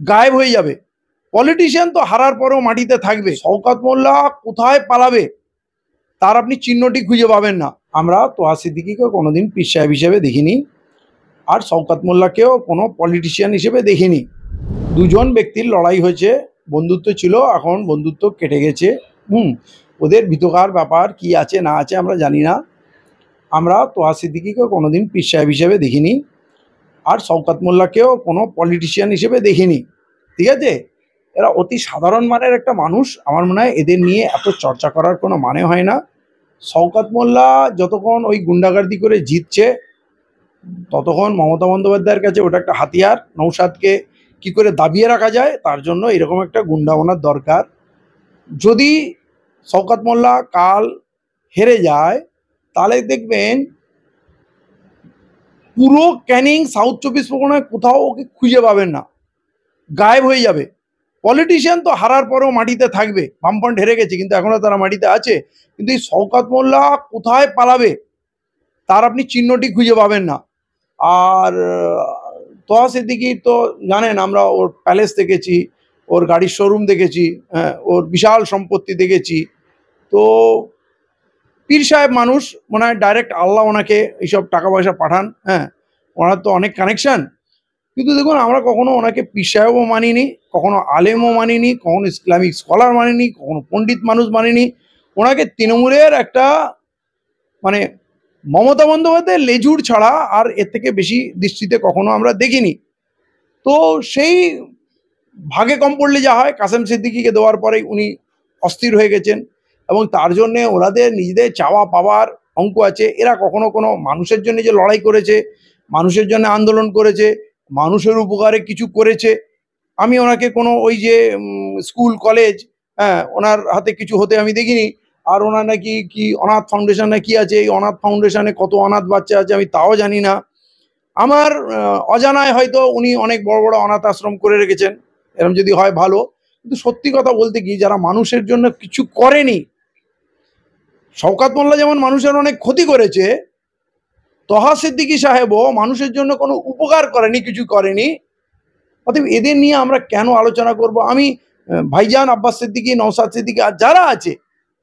গায়েব হয়ে যাবে। পলিটিশিয়ান তো হারার পরেও মাটিতে থাকবে। শওকত মোল্লা কোথায় পালাবে তার আপনি চিহ্নটি খুঁজে পাবেন না। আমরা তোহা সিদ্দিকীকে কোনোদিন পীর সাহেব হিসেবে দেখিনি, আর শওকত মোল্লাকেও কোনো পলিটিশিয়ান হিসেবে দেখিনি। দুজন ব্যক্তির লড়াই হয়েছে, বন্ধুত্ব ছিল, এখন বন্ধুত্ব কেটে গেছে। ওদের ভিতকার ব্যাপার কি আছে না আছে আমরা জানি না। আমরা তোহা সিদ্দিকীকে কোনোদিন পীর সাহেব হিসেবে দেখিনি, আর শওকত মোল্লাকেও কোনো পলিটিশিয়ান হিসেবে দেখিনি। ঠিক আছে, এরা অতি সাধারণ মানের একটা মানুষ। আমার মনে হয় এদের নিয়ে এত চর্চা করার কোনো মানে হয় না। শওকত মোল্লা যতক্ষণ ওই গুন্ডাগার্দি করে জিতছে ততক্ষণ মমতা বন্দ্যোপাধ্যায়ের কাছে ওটা একটা হাতিয়ার। নৌসাদকে কি করে দাবিয়ে রাখা যায় তার জন্য এরকম একটা গুন্ডা ওনার দরকার। যদি শওকত মোল্লা কাল হেরে যায় তাহলে দেখবেন পুরো ক্যানিং সাউথ 24 পরগনায় কোথাও ওকে খুঁজে পাবেন না, গায়েব হয়ে যাবে। পলিটিশিয়ান তো হারার পরেও মাটিতে থাকবে। বামফ্রন্ট হেরে গেছে কিন্তু এখনও তারা মাটিতে আছে, কিন্তু এই শওকত মোল্লা কোথায় পালাবে তার আপনি চিহ্নটি খুঁজে পাবেন না। আর তোহা সিদ্দিকী তো জানেন, আমরা ওর প্যালেস দেখেছি, ওর গাড়ির শোরুম দেখেছি, হ্যাঁ, ওর বিশাল সম্পত্তি দেখেছি। তো পীর সাহেব মানুষ, মনে হয় ডাইরেক্ট আল্লাহ ওনাকে এইসব টাকা পয়সা পাঠান। হ্যাঁ, ওনার তো অনেক কানেকশান। কিন্তু দেখুন, আমরা কখনো ওনাকে পীর সাহেবও মানিনি, কখনো আলেমও মানিনি, কখনো ইসলামিক স্কলার মানিনি, কখনো পণ্ডিত মানুষ মানিনি। ওনাকে তৃণমূলের একটা মানে মমতা বন্দ্যোপাধ্যায়ের লেজুর ছাড়া আর এর থেকে বেশি দৃষ্টিতে কখনো আমরা দেখিনি। তো সেই ভাগে কম পড়লে যা হয়, কাসেম সিদ্দিকীকে দেওয়ার পরেই উনি অস্থির হয়ে গেছেন, এবং তার জন্যে ওনাদের নিজেদের চাওয়া পাওয়ার অঙ্ক আছে। এরা কখনো কোনো মানুষের জন্য যে লড়াই করেছে, মানুষের জন্য আন্দোলন করেছে, মানুষের উপকারে কিছু করেছে, আমি ওনাকে কোনো ওই যে স্কুল কলেজ, হ্যাঁ, ওনার হাতে কিছু হতে আমি দেখিনি। আর ওনার নাকি কি অনাথ ফাউন্ডেশন না কি আছে, এই অনাথ ফাউন্ডেশনে কত অনাথ বাচ্চা আছে আমি তাও জানি না। আমার অজানায় হয়তো উনি অনেক বড় বড় অনাথ আশ্রম করে রেখেছেন, এরকম যদি হয় ভালো। কিন্তু সত্যি কথা বলতে কি, যারা মানুষের জন্য কিছু করেনি, শওকত মোল্লা যেমন মানুষের অনেক ক্ষতি করেছে, তোহা সিদ্দিকী সাহেবও মানুষের জন্য কোনো উপকার করেনি, কিছু করেনি। অতএব এদের নিয়ে আমরা কেন আলোচনা করব? আমি ভাইজান আব্বাস সিদ্দিকী, নওশাদ সিদ্দিকী আর যারা আছে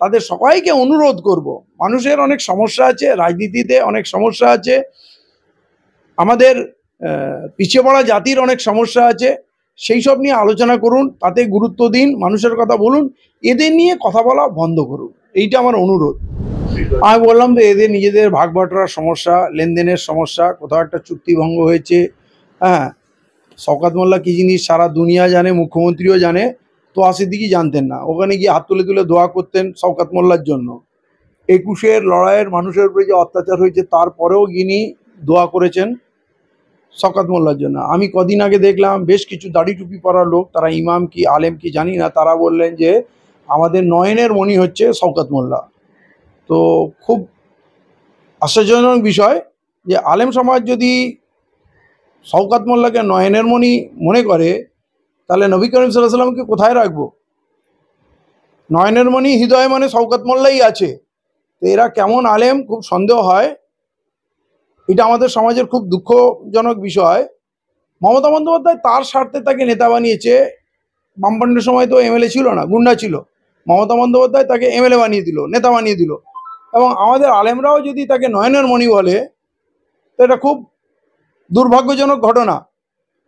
তাদের সবাইকে অনুরোধ করব, মানুষের অনেক সমস্যা আছে, রাজনীতিতে অনেক সমস্যা আছে, আমাদের পিছিয়ে পড়া জাতির অনেক সমস্যা আছে, সেই সব নিয়ে আলোচনা করুন, তাতে গুরুত্ব দিন, মানুষের কথা বলুন, এদের নিয়ে কথা বলা বন্ধ করুন, এইটা আমার অনুরোধ। আমি বললাম তো, এদের নিজেদের ভাগ বাটোয়ারার সমস্যা, লেনদেনের সমস্যা, কোথাও একটা চুক্তি ভঙ্গ হয়েছে। হ্যাঁ, শওকত মোল্লা কী জিনিস সারা দুনিয়া জানে, মুখ্যমন্ত্রীও জানে, তোহা সিদ্দিকী জানতেন না। ওখানে গিয়ে হাত তুলে তুলে দোয়া করতেন শওকত মোল্লার জন্য। 21-এর লড়াইয়ের মানুষের উপরে যে অত্যাচার হয়েছে তারপরেও গিনি দোয়া করেছেন শওকত মোল্লার জন্য। আমি কদিন আগে দেখলাম বেশ কিছু দাড়ি টুপি পরা লোক, তারা ইমাম কি আলেম কি জানি না, তারা বললেন যে আমাদের নয়নের মণি হচ্ছে শওকত মোল্লা। তো খুব আশ্চর্যজনক বিষয় যে আলেম সমাজ যদি শওকত মোল্লাকে নয়নের মণি মনে করে, তাহলে নবী করিম সাল্লাল্লাহু আলাইহি সাল্লামকে কোথায় রাখবো? নয়নের মণি হৃদয় মানে শওকত মোল্লাই আছে। তো এরা কেমন আলেম, খুব সন্দেহ হয়। এটা আমাদের সমাজের খুব দুঃখজনক বিষয়। মমতা বন্দ্যোপাধ্যায় তার স্বার্থে তাকে নেতা বানিয়েছে। বামফ্রন্টের সময় তো এমএলএ ছিল না, গুন্ডা ছিল। মমতা বন্দ্যোপাধ্যায় তাকে এমএলএ বানিয়ে দিল, নেতা বানিয়ে দিল। এবং আমাদের আলেমরাও যদি তাকে নয়নের মণি বলে, তো এটা খুব দুর্ভাগ্যজনক ঘটনা।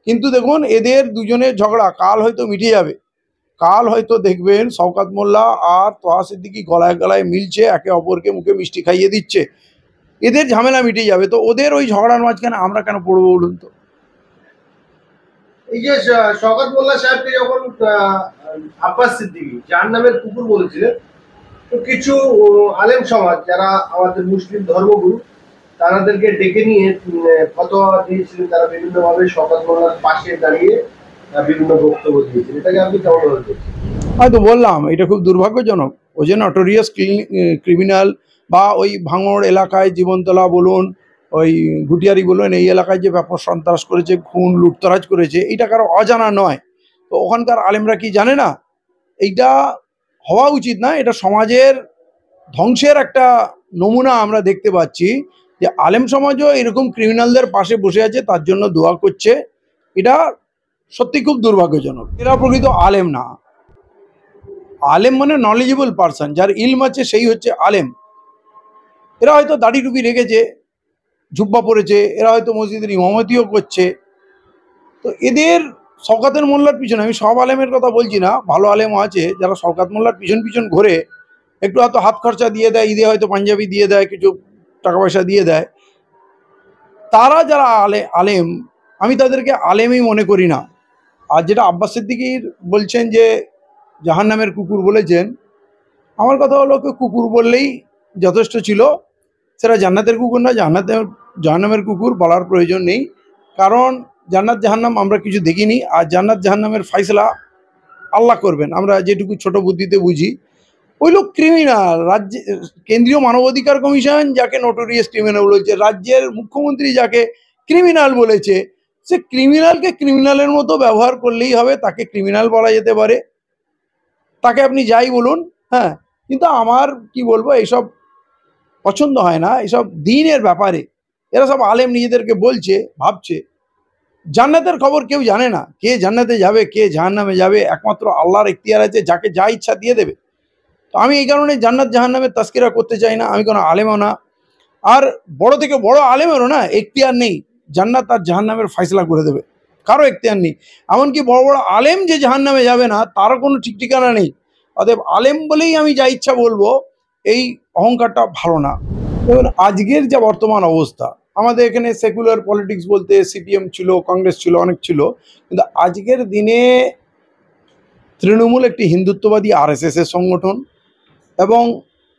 কিন্তু দেখুন, এদের দুজনের ঝগড়া কাল হয়তো মিটে যাবে। কাল হয়তো দেখবেন শওকত মোল্লা আর তোহা সিদ্দিকী গলায় গলায় মিলছে, একে অপরকে মুখে মিষ্টি খাইয়ে দিচ্ছে, এদের ঝামেলা মিটে যাবে। তো ওদের ওই ঝগড়ার মাঝখানে আমরা কেন পড়বো বলুন তো? এই যে শওকত মোল্লা সাহেবকে যখন আব্বাস সিদ্দিকী যার নামের কুকুর বলেছিলেন, তো কিছু আলেম সমাজ যারা আমাদের মুসলিম ধর্মগুরু, তাদেরকে ডেকে নিয়ে ফতোয়া দিয়েছিলেন। তারা বিভিন্নভাবে শওকত মোল্লার পাশে দাঁড়িয়ে বিভিন্ন বক্তব্য দিয়েছেন। এটাকে আপনি কেমন ভাবে দেখছেন? হয়তো বললাম এটা খুব দুর্ভাগ্যজনক। ওই যে নটোরিয়াস ক্রিমিনাল, বা ওই ভাঙড় এলাকায় জীবনতলা বলুন, ওই ঘুটিয়ারি বলুন, এই এলাকায় যে ব্যাপক সন্ত্রাস করেছে, খুন লুটতরাজ করেছে, এইটা কারো অজানা নয়। তো ওখানকার আলেমরা কি জানে না? এইটা হওয়া উচিত না। এটা সমাজের ধ্বংসের একটা নমুনা আমরা দেখতে পাচ্ছি, যে আলেম সমাজও এরকম ক্রিমিনালদের পাশে বসে আছে, তার জন্য দোয়া করছে। এটা সত্যি খুব দুর্ভাগ্যজনক। এরা প্রকৃত আলেম না। আলেম মানে নলেজেবল পারসন, যার ইলম আছে সেই হচ্ছে আলেম। এরা হয়তো দাড়ি টুপি রেখেছে, জুব্বা পরেছে, এরা হয়তো মসজিদের ইমামতিও করছে। তো এদের শওকতের মোল্লার পিছনে, আমি সব আলেমের কথা বলছি না, ভালো আলেমও আছে যারা শওকত মোল্লার পিছন পিছন ঘুরে একটু হয়তো হাত খরচা দিয়ে দেয়, ঈদে হয়তো পাঞ্জাবি দিয়ে দেয়, কিছু টাকা পয়সা দিয়ে দেয়। তারা যারা আলেম, আমি তাদেরকে আলেমই মনে করি না। আর যেটা আব্বাস সিদ্দিকীর বলছেন যে জাহান্নামের কুকুর বলেছেন, আমার কথা হলো কুকুর বললেই যথেষ্ট ছিল। সেটা জান্নাতের কুকুর না, জাহান্নামের কুকুর বলার প্রয়োজন নেই। কারণ জান্নাত জাহান্নাম আমরা কিছু দেখিনি, আর জান্নাত জাহান্নামের ফাইসলা আল্লাহ করবেন, আমরা যেটুকু ছোট বুদ্ধিতে বুঝি। ওই লোক ক্রিমিনাল। রাজ্যে কেন্দ্রীয় মানবাধিকার কমিশন যাকে নোটোরিয়াস ক্রিমিনাল বলেছে, রাজ্যের মুখ্যমন্ত্রী যাকে ক্রিমিনাল বলেছে, সে ক্রিমিনালকে ক্রিমিনালের মতো ব্যবহার করলেই হবে, তাকে ক্রিমিনাল বলা যেতে পারে, তাকে আপনি যাই বলুন। হ্যাঁ, কিন্তু আমার কি বলবো, এইসব পছন্দ হয় না, এইসব দিনের ব্যাপারে এরা সব আলেম নিজেদেরকে বলছে, ভাবছে। জান্নাতের খবর কেউ জানে না, কে জান্নাতে যাবে কে জাহান্নামে যাবে একমাত্র আল্লাহর এখতিয়ার আছে, যাকে যা ইচ্ছা দিয়ে দেবে। তো আমি এই কারণে জান্নাত জাহান্নামের তাস্কিরা করতে চাই না, আমি কোনো আলেমও না। আর বড় থেকে বড় আলেমেরও না এখতিয়ার নেই জান্নাত আর জাহান্নামের ফয়সলা করে দেবে, কারো এখতিয়ার নেই। এমনকি বড় বড় আলেম যে জাহান্নামে যাবে না তারও কোনো ঠিক ঠিকানা নেই। অতএব আলেম বলেই আমি যা ইচ্ছা বলবো, এই অহংকারটা ভালো না। দেখুন, আজকের যা বর্তমান অবস্থা, আমাদের এখানে সেকুলার পলিটিক্স বলতে সিপিএম ছিল, কংগ্রেস ছিল, অনেক ছিল, কিন্তু আজকের দিনে তৃণমূল একটি হিন্দুত্ববাদী আরএসএস এর সংগঠন এবং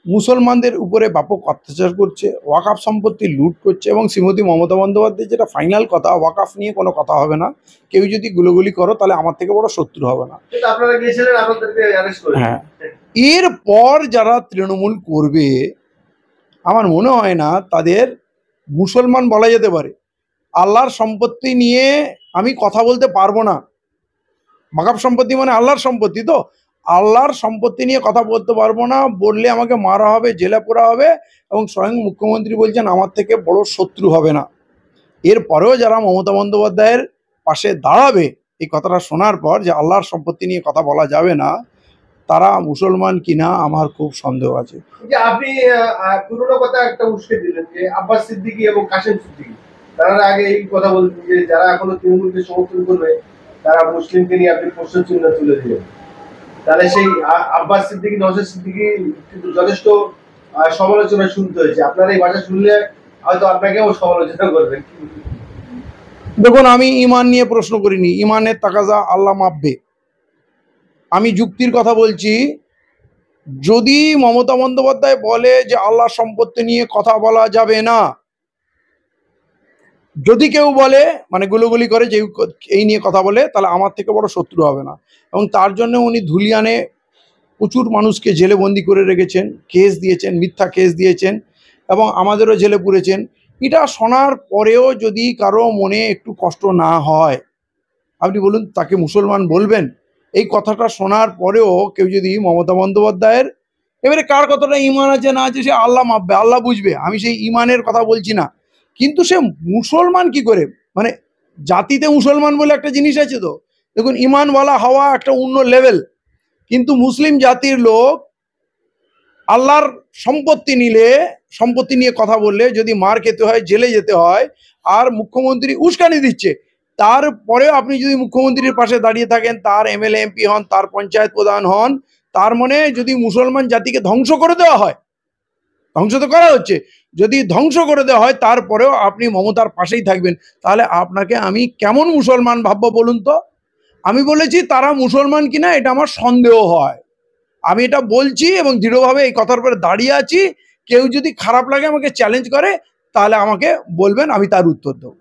মুসলমানদের উপরে ব্যাপক অত্যাচার করছে, ওয়াকাফ সম্পত্তি লুট করছে। এবং শ্রীমতী মমতা বন্দ্যোপাধ্যায় যেটা ফাইনাল কথা, ওয়াকাফ নিয়ে কোনো কথা হবে না, কেউ যদি গুলোগুলি করো তাহলে আমার থেকে বড় শত্রু হবে না। আপনারা গিয়েছিলেন, আপনাদেরকে অ্যারেস্ট করে। হ্যাঁ, এরপর যারা তৃণমূল করবে আমার মনে হয় না তাদের মুসলমান বলা যেতে পারে। আল্লাহর সম্পত্তি নিয়ে আমি কথা বলতে পারবো না। ওয়াকাফ সম্পত্তি মানে আল্লাহর সম্পত্তি, তো আল্লাহর সম্পত্তি নিয়ে কথা বলতে পারবো না, বললে আমাকে মারা হবে, জেলে পোড়া হবে। এবং স্বয়ং মুখ্যমন্ত্রী বলছেন আমার থেকে বড় শত্রু হবে না। এরপরেও যারা মমতা বন্দ্যোপাধ্যায়ের পাশে দাঁড়াবে এই কথাটা শোনার পর, যে আল্লাহর সম্পত্তি নিয়ে কথা বলা যাবে না, তারা মুসলমান কিনা আমার খুব সন্দেহ আছে। যে আপনি পুরোনো কথা একটা উস্কে দিলেন যে আব্বাস সিদ্দিকী এবং কাশেম সিদ্দিকী, তারা আগে এই কথা বলতেন যে যারা এখনো তৃণমূলকে সমর্থন করবে তারা মুসলিমকে নিয়ে আপনি প্রশ্ন চিহ্ন তুলে দিলেন। তাহলে সেই আব্বাস সিদ্দিকী, নওশাদ সিদ্দিকী কিন্তু যথেষ্ট সমালোচনা শুনতে হয়েছে। আপনার এই ভাষা শুনলে হয়তো আপনাকেও সমালোচনা করবেন। দেখুন, আমি ইমান নিয়ে প্রশ্ন করিনি, ইমানের তাকাজা আল্লাহ মাপবে। আমি যুক্তির কথা বলছি। যদি মমতা বন্দ্যোপাধ্যায় বলে যে আল্লাহ সম্পত্তি নিয়ে কথা বলা যাবে না, যদি কেউ বলে মানে গুলোগুলি করে যে এই নিয়ে কথা বলে, তাহলে আমার থেকে বড় শত্রু হবে না। এবং তার জন্য উনি ধুলিয়ানে প্রচুর মানুষকে জেলে বন্দি করে রেখেছেন, কেস দিয়েছেন, মিথ্যা কেস দিয়েছেন, এবং আমাদেরও জেলে পুরেছেন। এটা শোনার পরেও যদি কারো মনে একটু কষ্ট না হয়, আপনি বলুন তাকে মুসলমান বলবেন? এই কথাটা শোনার পরেও কেউ যদি মমতা বন্দ্যোপাধ্যায়ের, এবারে কার কতটা ইমান আছে না আছে সে আল্লাহ মাপবে, আল্লাহ বুঝবে, আমি সেই ইমানের কথা বলছি না। কিন্তু সে মুসলমান কি করে, মানে জাতিতে মুসলমান বলে একটা জিনিস আছে। তো দেখুন, ইমানওয়ালা হওয়া একটা অন্য লেভেল, কিন্তু মুসলিম জাতির লোক আল্লাহর সম্পত্তি নিয়ে কথা বললে যদি মার খেতে হয়, জেলে যেতে হয়, আর মুখ্যমন্ত্রী উস্কানি দিচ্ছে, তারপরেও আপনি যদি মুখ্যমন্ত্রীর পাশে দাঁড়িয়ে থাকেন, তার এমএলএ এমপি হন, তার পঞ্চায়েত প্রধান হন, তার মানে যদি মুসলমান জাতিকে ধ্বংস করে দেওয়া হয়, ধ্বংস তো করা হচ্ছে, যদি ধ্বংস করে দেওয়া হয় তারপরেও আপনি মমতার পাশেই থাকবেন, তাহলে আপনাকে আমি কেমন মুসলমান ভাববো বলুন তো? আমি বলেছি তারা মুসলমান কিনা এটা আমার সন্দেহ হয়, আমি এটা বলছি এবং দৃঢ়ভাবে এই কথার উপরে দাঁড়িয়ে আছি। কেউ যদি খারাপ লাগে আমাকে চ্যালেঞ্জ করে, তাহলে আমাকে বলবেন, আমি তার উত্তর দেবো।